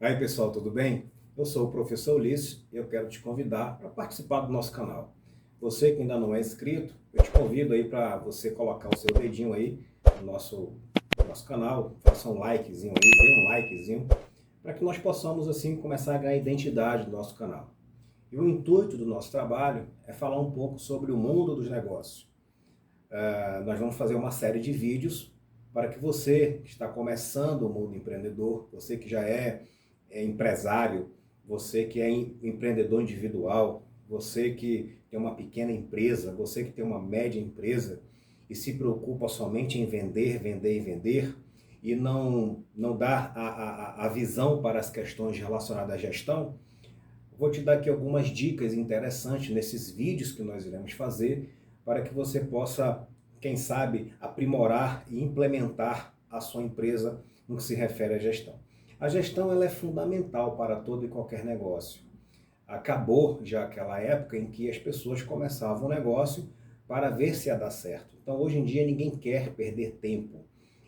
Aí pessoal, tudo bem? Eu sou o professor Ulisses e eu quero te convidar para participar do nosso canal. Você que ainda não é inscrito, eu te convido aí para você colocar o seu dedinho aí no nosso canal, faça um likezinho aí, dê um likezinho, para que nós possamos assim começar a ganhar identidade do nosso canal. E o intuito do nosso trabalho é falar um pouco sobre o mundo dos negócios. Nós vamos fazer uma série de vídeos para que você que está começando o mundo empreendedor, você que já é empresário, você que é empreendedor individual, você que tem uma pequena empresa, você que tem uma média empresa e se preocupa somente em vender, vender e vender e não dá a visão para as questões relacionadas à gestão, vou te dar aqui algumas dicas interessantes nesses vídeos que nós iremos fazer para que você possa, quem sabe, aprimorar e implementar a sua empresa no que se refere à gestão. A gestão ela é fundamental para todo e qualquer negócio. Acabou já aquela época em que as pessoas começavam o negócio para ver se ia dar certo. Então, hoje em dia, ninguém quer perder tempo,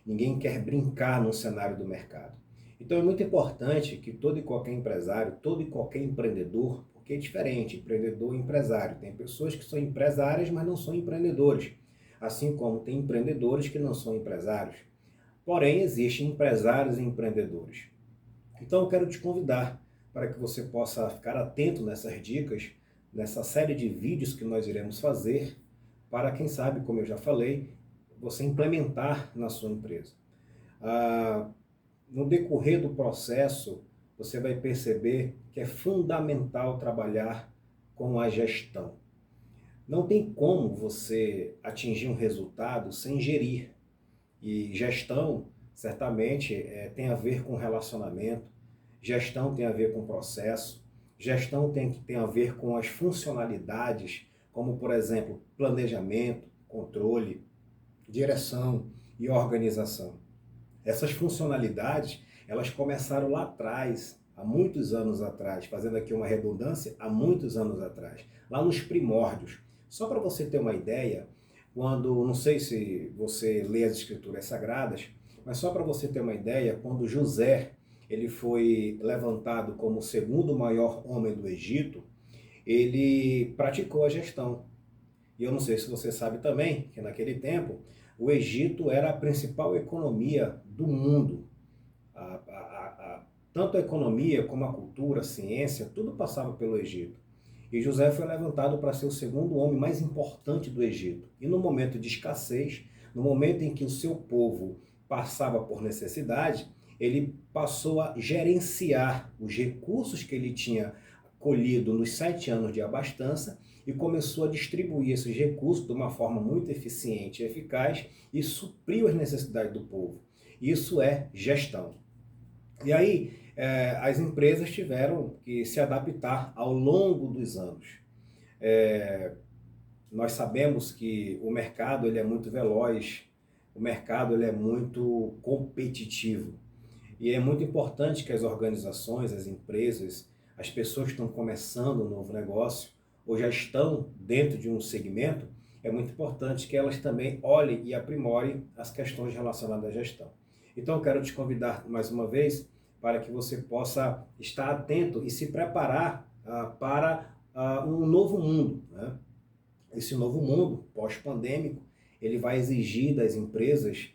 ninguém quer brincar no cenário do mercado. Então, é muito importante que todo e qualquer empresário, todo e qualquer empreendedor, porque é diferente, empreendedor e empresário. Tem pessoas que são empresárias, mas não são empreendedores, assim como tem empreendedores que não são empresários. Porém, existem empresários e empreendedores. Então eu quero te convidar para que você possa ficar atento nessas dicas, nessa série de vídeos que nós iremos fazer, para quem sabe, como eu já falei, você implementar na sua empresa. No decorrer do processo, você vai perceber que é fundamental trabalhar com a gestão. Não tem como você atingir um resultado sem gerir. E gestão, certamente, tem a ver com relacionamento, gestão tem a ver com processo, gestão tem a ver com as funcionalidades, como, por exemplo, planejamento, controle, direção e organização. Essas funcionalidades, elas começaram lá atrás, há muitos anos atrás, fazendo aqui uma redundância, há muitos anos atrás, lá nos primórdios. Só para você ter uma ideia, quando, não sei se você lê as escrituras sagradas, mas só para você ter uma ideia, quando José ele foi levantado como o segundo maior homem do Egito, ele praticou a gestão. E eu não sei se você sabe também que naquele tempo o Egito era a principal economia do mundo. Tanto a economia como a cultura, a ciência, tudo passava pelo Egito. E José foi levantado para ser o segundo homem mais importante do Egito. E no momento de escassez, no momento em que o seu povo passava por necessidade, ele passou a gerenciar os recursos que ele tinha colhido nos 7 anos de abastança e começou a distribuir esses recursos de uma forma muito eficiente e eficaz e supriu as necessidades do povo. Isso é gestão. E aí, as empresas tiveram que se adaptar ao longo dos anos. Nós sabemos que o mercado ele é muito veloz, o mercado ele é muito competitivo. E é muito importante que as organizações, as empresas, as pessoas que estão começando um novo negócio ou já estão dentro de um segmento, é muito importante que elas também olhem e aprimorem as questões relacionadas à gestão. Então eu quero te convidar mais uma vez para que você possa estar atento e se preparar para um novo mundo, né? Esse novo mundo pós-pandêmico, ele vai exigir das empresas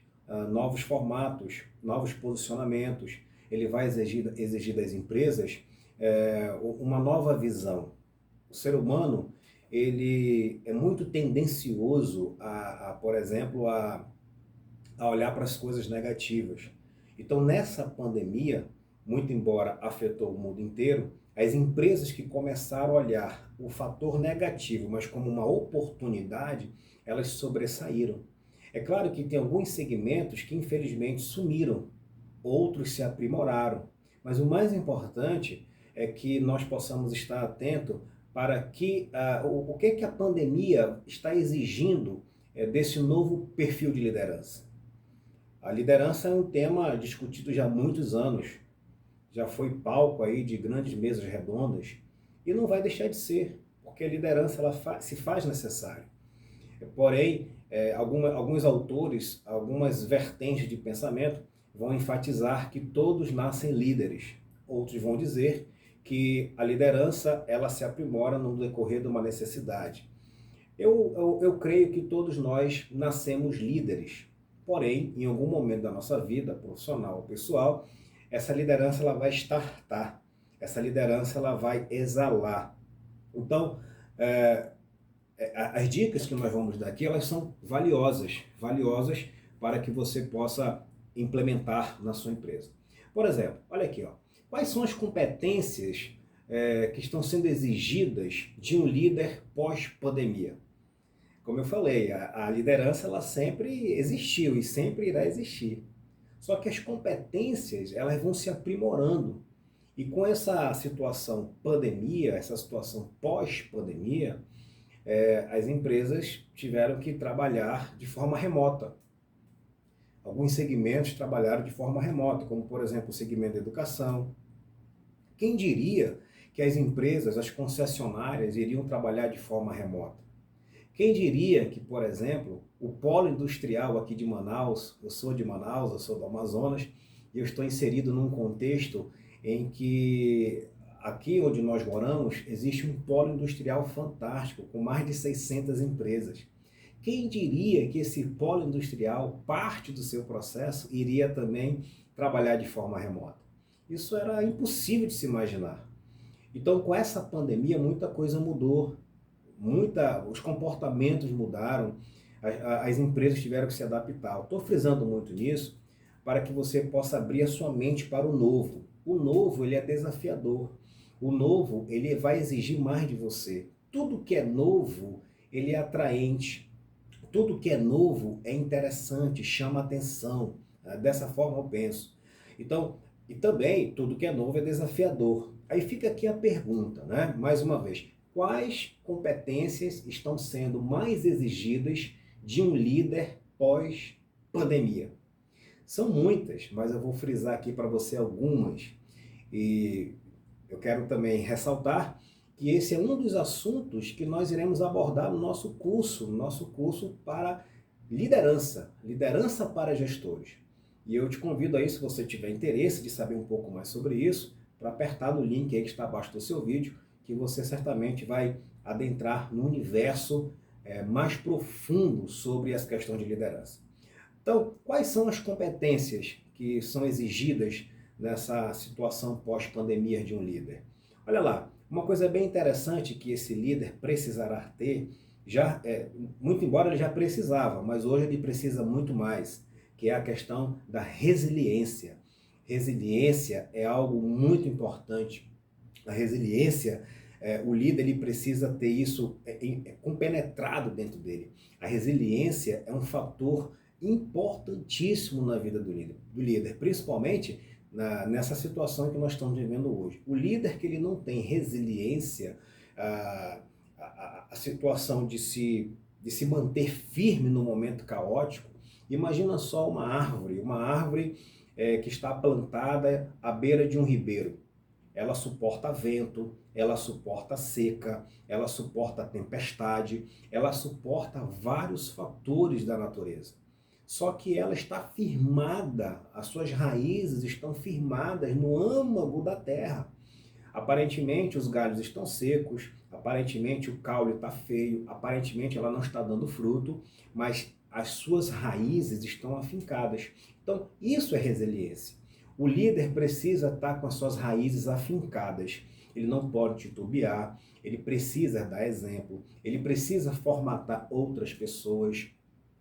novos formatos, novos posicionamentos, ele vai exigir das empresas uma nova visão. O ser humano, ele é muito tendencioso por exemplo, a olhar para as coisas negativas. Então, nessa pandemia, muito embora afetou o mundo inteiro, as empresas que começaram a olhar o fator negativo, mas como uma oportunidade, elas sobressaíram. É claro que tem alguns segmentos que infelizmente sumiram, outros se aprimoraram, mas o mais importante é que nós possamos estar atentos para que o que a pandemia está exigindo desse novo perfil de liderança. A liderança é um tema discutido já há muitos anos, já foi palco aí de grandes mesas redondas e não vai deixar de ser, porque a liderança ela se faz necessária. Porém, alguns autores, algumas vertentes de pensamento vão enfatizar que todos nascem líderes. outros vão dizer que a liderança ela se aprimora no decorrer de uma necessidade. Eu creio que todos nós nascemos líderes, porém, em algum momento da nossa vida, profissional ou pessoal, essa liderança ela vai startar, essa liderança ela vai exalar. Então, as dicas que nós vamos dar aqui, elas são valiosas, valiosas para que você possa implementar na sua empresa. Por exemplo, olha aqui, ó, quais são as competências que estão sendo exigidas de um líder pós-pandemia? Como eu falei, a liderança ela sempre existiu e sempre irá existir. Só que as competências elas vão se aprimorando. E com essa situação pandemia, essa situação pós-pandemia, as empresas tiveram que trabalhar de forma remota. Alguns segmentos trabalharam de forma remota, como por exemplo o segmento da educação. Quem diria que as empresas, as concessionárias, iriam trabalhar de forma remota? Quem diria que, por exemplo, o polo industrial aqui de Manaus, eu sou de Manaus, eu sou do Amazonas, e eu estou inserido num contexto em que aqui onde nós moramos existe um polo industrial fantástico, com mais de 600 empresas. Quem diria que esse polo industrial, parte do seu processo, iria também trabalhar de forma remota? Isso era impossível de se imaginar. Então, com essa pandemia, muita coisa mudou. Os comportamentos mudaram, as empresas tiveram que se adaptar. Estou frisando muito nisso para que você possa abrir a sua mente para o novo. O novo ele é desafiador. O novo ele vai exigir mais de você. Tudo que é novo ele é atraente. Tudo que é novo é interessante, chama atenção. Dessa forma eu penso. Então, e também tudo que é novo é desafiador. Aí fica aqui a pergunta, né? Mais uma vez. Quais competências estão sendo mais exigidas de um líder pós-pandemia? São muitas, mas eu vou frisar aqui para você algumas. E eu quero também ressaltar que esse é um dos assuntos que nós iremos abordar no nosso curso para liderança, liderança para gestores. E eu te convido aí, se você tiver interesse de saber um pouco mais sobre isso, para apertar no link aí que está abaixo do seu vídeo, que você certamente vai adentrar no universo mais profundo sobre as questões de liderança. Então, quais são as competências que são exigidas nessa situação pós-pandemia de um líder? Olha lá, uma coisa bem interessante que esse líder precisará ter, muito embora ele já precisava, mas hoje ele precisa muito mais, que é a questão da resiliência. Resiliência é algo muito importante. A resiliência, o líder ele precisa ter isso compenetrado dentro dele. A resiliência é um fator importantíssimo na vida do líder, principalmente nessa situação que nós estamos vivendo hoje. O líder que ele não tem resiliência, a situação de se manter firme no momento caótico, imagina só uma árvore que está plantada à beira de um ribeiro. Ela suporta vento, ela suporta seca, ela suporta tempestade, ela suporta vários fatores da natureza. Só que ela está firmada, as suas raízes estão firmadas no âmago da terra. Aparentemente os galhos estão secos, aparentemente o caule está feio, aparentemente ela não está dando fruto, mas as suas raízes estão afincadas. Então isso é resiliência. O líder precisa estar com as suas raízes afincadas. Ele não pode titubear, ele precisa dar exemplo, ele precisa formatar outras pessoas,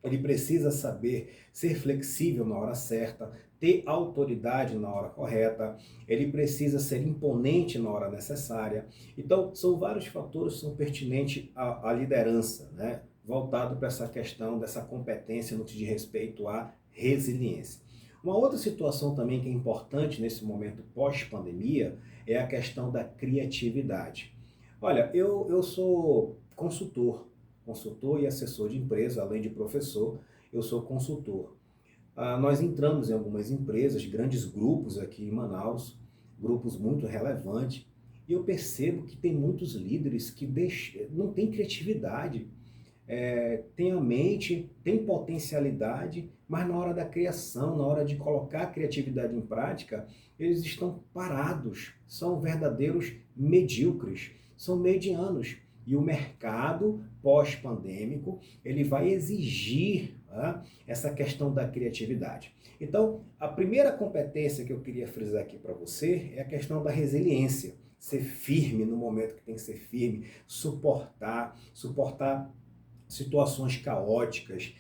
ele precisa saber ser flexível na hora certa, ter autoridade na hora correta, ele precisa ser imponente na hora necessária. Então, são vários fatores que são pertinentes à liderança, né? Voltado para essa questão dessa competência no que diz respeito à resiliência. Uma outra situação também que é importante nesse momento pós-pandemia é a questão da criatividade. Olha, eu sou consultor e assessor de empresa, além de professor, eu sou consultor. Nós entramos em algumas empresas, grandes grupos aqui em Manaus, grupos muito relevantes, e eu percebo que tem muitos líderes que não têm criatividade. têm a mente, têm potencialidade, mas na hora da criação, na hora de colocar a criatividade em prática, eles estão parados, são verdadeiros medíocres, são medianos. E o mercado pós-pandêmico, ele vai exigir essa questão da criatividade. Então, a primeira competência que eu queria frisar aqui para você é a questão da resiliência. Ser firme no momento que tem que ser firme, suportar situações caóticas,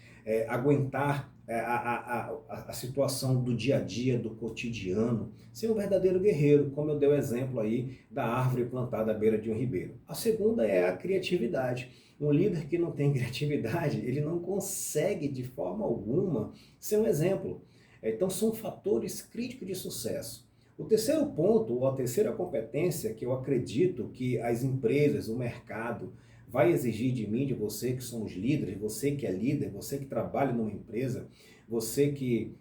aguentar a situação do dia a dia, do cotidiano, ser um verdadeiro guerreiro, como eu dei o exemplo aí da árvore plantada à beira de um ribeiro. A segunda é a criatividade. Um líder que não tem criatividade, ele não consegue de forma alguma ser um exemplo. Então são fatores críticos de sucesso. O terceiro ponto, ou a terceira competência que eu acredito que as empresas, o mercado, vai exigir de mim, de você que somos líderes, você que é líder, você que trabalha numa empresa, você que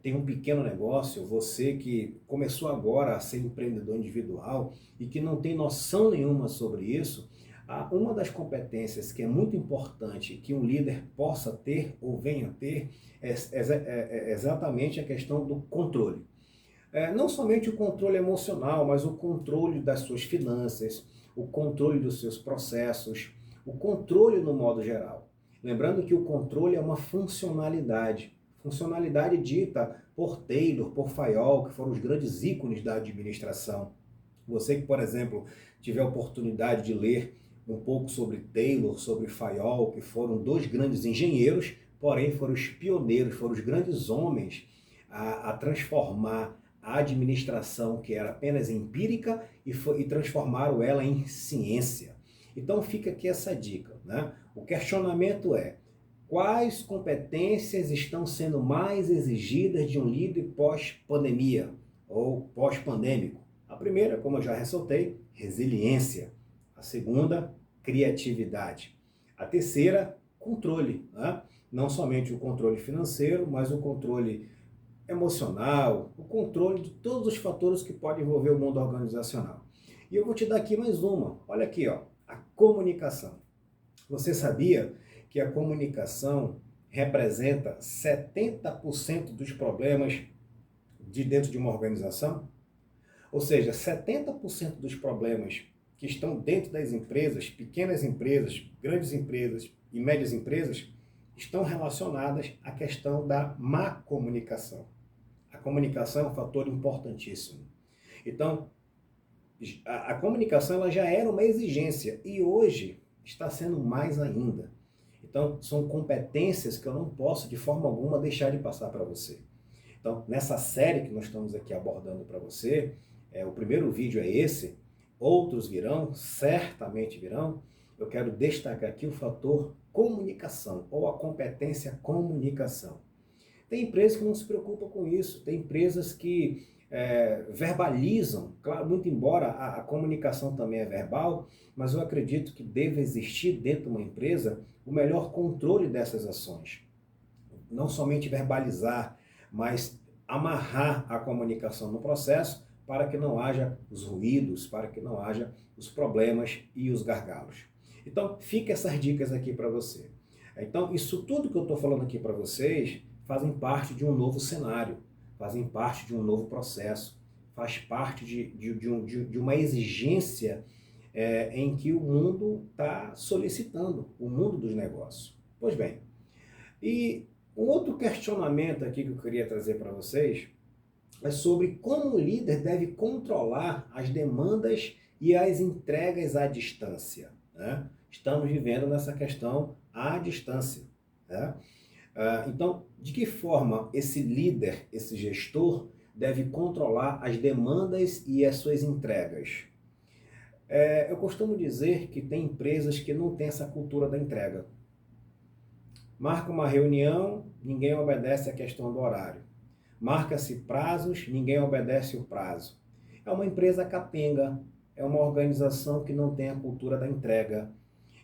tem um pequeno negócio, você que começou agora a ser empreendedor individual e que não tem noção nenhuma sobre isso, uma das competências que é muito importante que um líder possa ter ou venha a ter é exatamente a questão do controle. Não somente o controle emocional, mas o controle das suas finanças, o controle dos seus processos, o controle no modo geral. Lembrando que o controle é uma funcionalidade dita por Taylor, por Fayol, que foram os grandes ícones da administração. Você que, por exemplo, tiver a oportunidade de ler um pouco sobre Taylor, sobre Fayol, que foram dois grandes engenheiros, porém foram os pioneiros, foram os grandes homens a transformar a administração, que era apenas empírica, e transformaram ela em ciência. Então fica aqui essa dica, né? O questionamento é: quais competências estão sendo mais exigidas de um líder pós-pandemia ou pós-pandêmico? A primeira, como eu já ressaltei, resiliência. A segunda, criatividade. A terceira, controle, né? Não somente o controle financeiro, mas o controle emocional, o controle de todos os fatores que podem envolver o mundo organizacional. E eu vou te dar aqui mais uma. Olha aqui, ó, a comunicação. Você sabia que a comunicação representa 70% dos problemas de dentro de uma organização? Ou seja, 70% dos problemas que estão dentro das empresas, pequenas empresas, grandes empresas e médias empresas, estão relacionadas à questão da má comunicação. A comunicação é um fator importantíssimo. Então, a comunicação ela já era uma exigência e hoje está sendo mais ainda. Então, são competências que eu não posso de forma alguma deixar de passar para você. Então, nessa série que nós estamos aqui abordando para você, o primeiro vídeo é esse, outros virão, certamente virão. Eu quero destacar aqui o fator comunicação, ou a competência comunicação. Tem empresas que não se preocupam com isso, tem empresas que verbalizam, claro, muito embora a comunicação também é verbal, mas eu acredito que deve existir dentro de uma empresa o melhor controle dessas ações. Não somente verbalizar, mas amarrar a comunicação no processo para que não haja os ruídos, para que não haja os problemas e os gargalos. Então, fica essas dicas aqui para você. Então, isso tudo que eu estou falando aqui para vocês fazem parte de um novo cenário, fazem parte de um novo processo, faz parte de uma exigência em que o mundo está solicitando, o mundo dos negócios. Pois bem, e um outro questionamento aqui que eu queria trazer para vocês é sobre como o líder deve controlar as demandas e as entregas à distância, né? Estamos vivendo nessa questão à distância, né? Então, de que forma esse líder, esse gestor, deve controlar as demandas e as suas entregas? Eu costumo dizer que tem empresas que não têm essa cultura da entrega. Marca uma reunião, ninguém obedece à questão do horário. Marca-se prazos, ninguém obedece o prazo. É uma empresa capenga, é uma organização que não tem a cultura da entrega.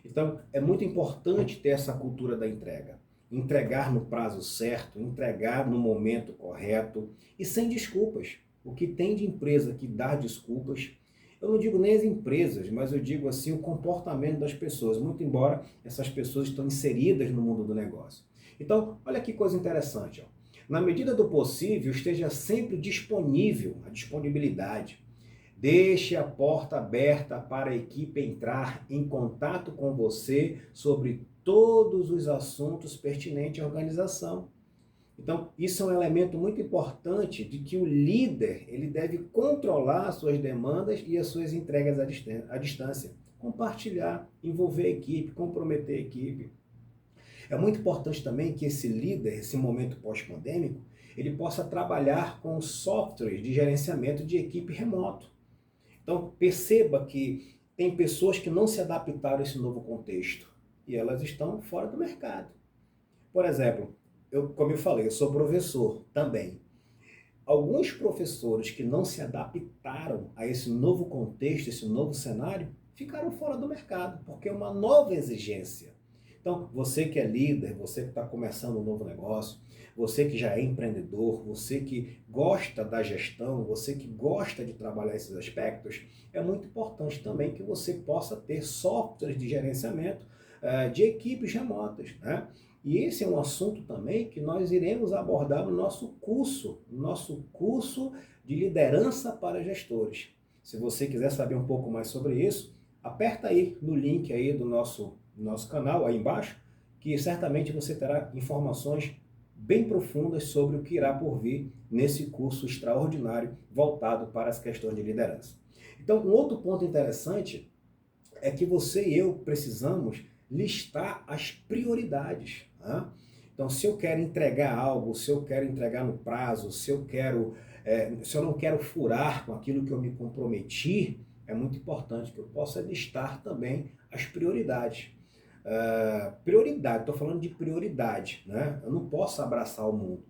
Então, é muito importante ter essa cultura da entrega. Entregar no prazo certo, entregar no momento correto e sem desculpas. O que tem de empresa que dá desculpas, Eu não digo nem as empresas, mas eu digo assim o comportamento das pessoas, muito embora essas pessoas estão inseridas no mundo do negócio. Então, olha que coisa interessante. Ó. Na medida do possível, esteja sempre disponível, a disponibilidade. Deixe a porta aberta para a equipe entrar em contato com você sobre todos os assuntos pertinentes à organização. Então, isso é um elemento muito importante de que o líder ele deve controlar as suas demandas e as suas entregas à distância. Compartilhar, envolver a equipe, comprometer a equipe. É muito importante também que esse líder, esse momento pós-pandêmico, ele possa trabalhar com softwares de gerenciamento de equipe remoto. Então, perceba que tem pessoas que não se adaptaram a esse novo contexto e elas estão fora do mercado. Por exemplo, como eu falei, eu sou professor também. Alguns professores que não se adaptaram a esse novo contexto, esse novo cenário, ficaram fora do mercado, porque é uma nova exigência. Então, você que é líder, você que está começando um novo negócio, você que já é empreendedor, você que gosta da gestão, você que gosta de trabalhar esses aspectos, é muito importante também que você possa ter softwares de gerenciamento de equipes remotas, né? E esse é um assunto também que nós iremos abordar no nosso curso de liderança para gestores. Se você quiser saber um pouco mais sobre isso, aperta aí no link aí do nosso canal, aí embaixo, que certamente você terá informações bem profundas sobre o que irá por vir nesse curso extraordinário voltado para as questões de liderança. Então, um outro ponto interessante é que você e eu precisamos listar as prioridades. Tá? Então, se eu quero entregar algo, se eu quero entregar no prazo, se eu não quero furar com aquilo que eu me comprometi, é muito importante que eu possa listar também as prioridades. Prioridade, estou falando de prioridade, né? Eu não posso abraçar o mundo.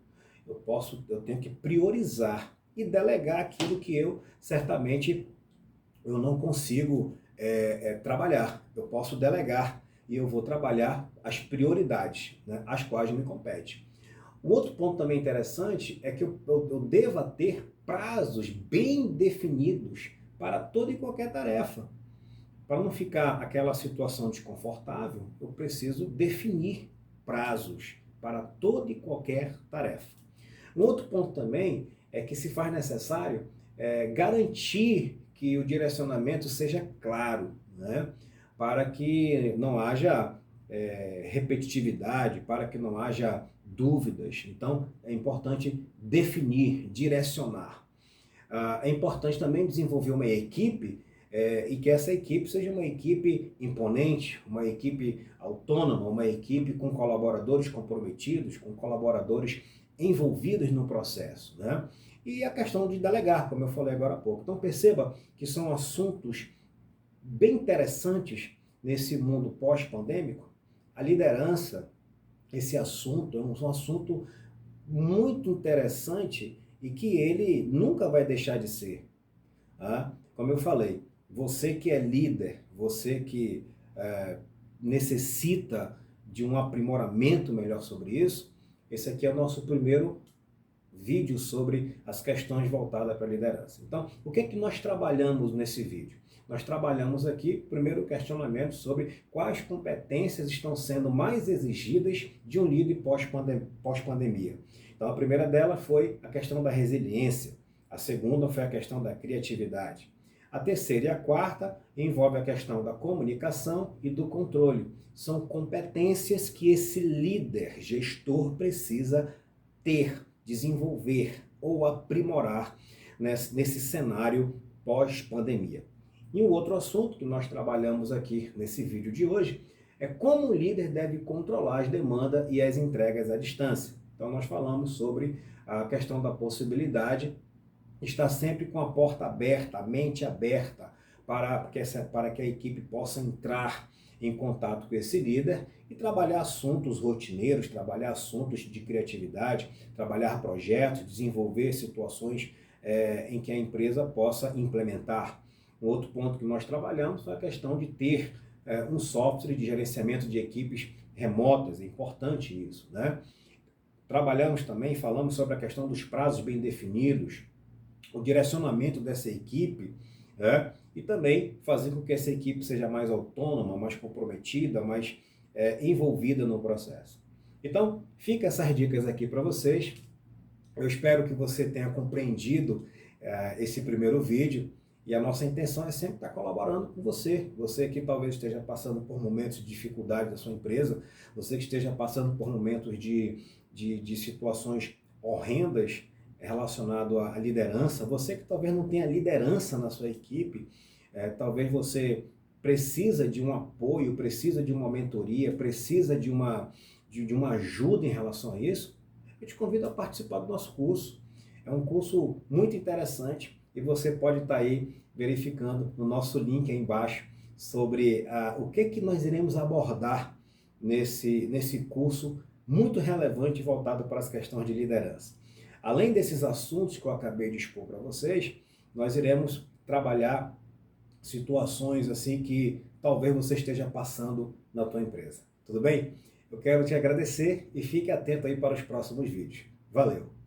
Eu tenho que priorizar e delegar aquilo que eu certamente eu não consigo trabalhar. Eu posso delegar e eu vou trabalhar as prioridades, né, as quais me competem. Um outro ponto também interessante é que eu deva ter prazos bem definidos para toda e qualquer tarefa. Para não ficar aquela situação desconfortável, eu preciso definir prazos para toda e qualquer tarefa. Um outro ponto também é que se faz necessário garantir que o direcionamento seja claro, né? Para que não haja repetitividade, para que não haja dúvidas. Então, é importante definir, direcionar. É importante também desenvolver uma equipe e que essa equipe seja uma equipe imponente, uma equipe autônoma, uma equipe com colaboradores comprometidos, com colaboradores envolvidos no processo, né? E a questão de delegar, como eu falei agora há pouco. Então perceba que são assuntos bem interessantes nesse mundo pós-pandêmico. A liderança, esse assunto, é um assunto muito interessante e que ele nunca vai deixar de ser. Tá? Como eu falei, você que é líder, você que necessita de um aprimoramento melhor sobre isso, esse aqui é o nosso primeiro vídeo sobre as questões voltadas para a liderança. Então, o que é que nós trabalhamos nesse vídeo? Nós trabalhamos aqui, primeiro, questionamento sobre quais competências estão sendo mais exigidas de um líder pós-pandemia. Então, a primeira dela foi a questão da resiliência. A segunda foi a questão da criatividade. A terceira e a quarta envolve a questão da comunicação e do controle. São competências que esse líder, gestor, precisa ter, desenvolver ou aprimorar nesse cenário pós-pandemia. E um outro assunto que nós trabalhamos aqui nesse vídeo de hoje é como o líder deve controlar as demandas e as entregas à distância. Então nós falamos sobre a questão da possibilidade de estar sempre com a porta aberta, a mente aberta, para que a equipe possa entrar em contato com esse líder e trabalhar assuntos rotineiros, trabalhar assuntos de criatividade, trabalhar projetos, desenvolver situações em que a empresa possa implementar. Um outro ponto que nós trabalhamos foi a questão de ter um software de gerenciamento de equipes remotas, é importante isso, né? Trabalhamos também, falamos sobre a questão dos prazos bem definidos, o direcionamento dessa equipe né? E também fazer com que essa equipe seja mais autônoma, mais comprometida, mais envolvida no processo. Então, fica essas dicas aqui para vocês. Eu espero que você tenha compreendido esse primeiro vídeo, e a nossa intenção é sempre estar colaborando com você. Você que talvez esteja passando por momentos de dificuldade da sua empresa, você que esteja passando por momentos de situações horrendas relacionado à liderança, você que talvez não tenha liderança na sua equipe, talvez você precisa de um apoio, precisa de uma mentoria, precisa de uma ajuda em relação a isso. Eu te convido a participar do nosso curso. É um curso muito interessante e você pode estar aí verificando no nosso link aí embaixo sobre o que nós iremos abordar nesse curso muito relevante voltado para as questões de liderança. Além desses assuntos que eu acabei de expor para vocês, nós iremos trabalhar situações assim que talvez você esteja passando na tua empresa. Tudo bem? Eu quero te agradecer e fique atento aí para os próximos vídeos. Valeu!